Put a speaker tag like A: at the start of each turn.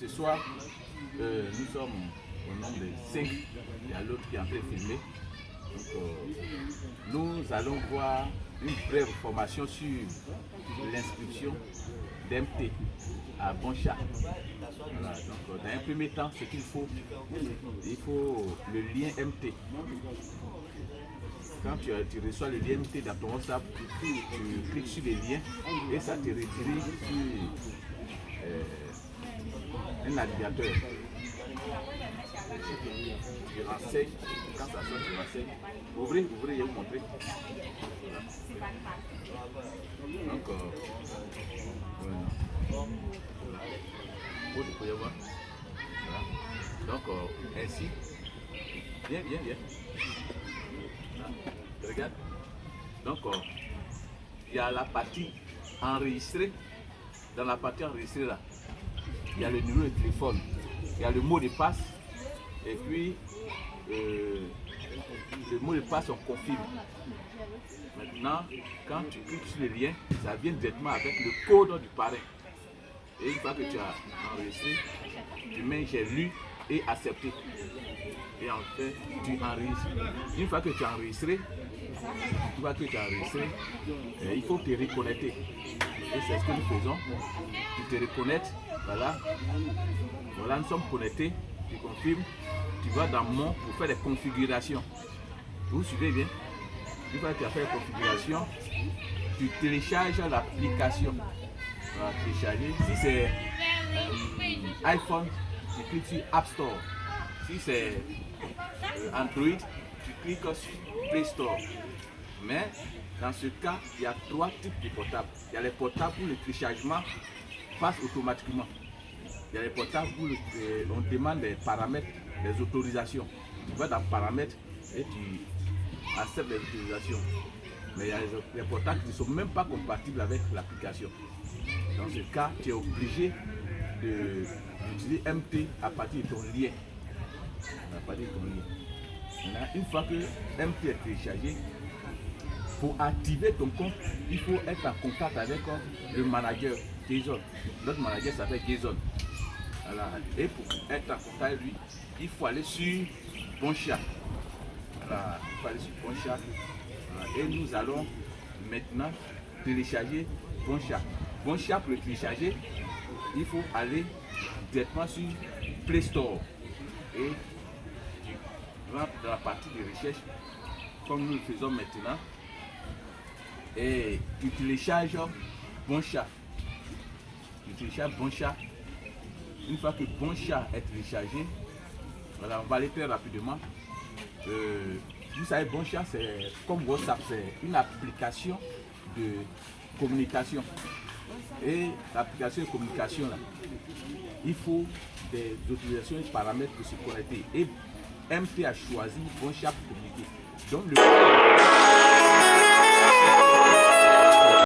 A: ce soir, nous sommes au nombre de 5. Il y a l'autre qui est en train de filmer. Donc, nous allons voir une brève formation sur l'inscription d'MT à Bonchat. Voilà, donc, dans un premier temps, ce qu'il faut, il faut le lien MT. Quand tu reçois le lien MT dans ton WhatsApp, tu cliques sur les liens et ça te redirige sur un navigateur. Tu renseignes, quand ça sort, tu renseignes. Ouvrez, je vais vous montrer. Voilà. Donc, vous pouvez voir. Voilà. Donc, ainsi. Viens. Voilà. Regarde. Donc, il y a la partie enregistrée. Dans la partie enregistrée, là, il y a le numéro de téléphone, il y a le mot de passe, et puis le mot de passe, on confirme. Maintenant, quand tu cliques sur le lien, ça vient directement avec le code du parrain. Et une fois que tu as enregistré, tu mets j'ai lu et accepté. Et en fait, tu enregistres. Une fois que tu as enregistré, il faut te reconnecter. Et c'est ce que nous faisons. Tu te reconnectes, voilà. Voilà, nous sommes connectés. Tu confirmes. Tu vas dans Mon pour faire des configurations. Vous suivez bien. Une fois que tu as fait la configuration, tu télécharges l'application. Voilà, télécharger. Si c'est iPhone, tu cliques sur App Store. Si c'est Android, tu cliques sur Play Store. Mais dans ce cas, il y a 3 types de portables. Il y a les portables où le téléchargement passe automatiquement. Il y a les portables où on demande des paramètres, des autorisations. Tu vas dans paramètres et tu acceptes les autorisations. Mais il y a les portables qui ne sont même pas compatibles avec l'application. Dans ce cas, tu es obligé d'utiliser MT à partir de ton lien. Maintenant, une fois que MT est téléchargé, pour activer ton compte, il faut être en contact avec le manager Jason. Notre manager s'appelle Jason. Voilà. Et pour être en contact avec lui, il faut aller sur Bonchat. Voilà. Il faut aller sur Bonchat. Voilà. Et nous allons maintenant télécharger Bonchat. Bonchat, pour le télécharger, il faut aller directement sur Play Store. Et tu rentres dans la partie de recherche, comme nous le faisons maintenant. Et tu télécharges Bonchat. Une fois que Bonchat est téléchargé, voilà, on va aller très rapidement. Vous savez, Bonchat, c'est comme WhatsApp, c'est une application de communication. Et l'application de communication, là, il faut des autorisations et des paramètres pour se connecter. Et MT a choisi Bonchat pour communiquer. Donc,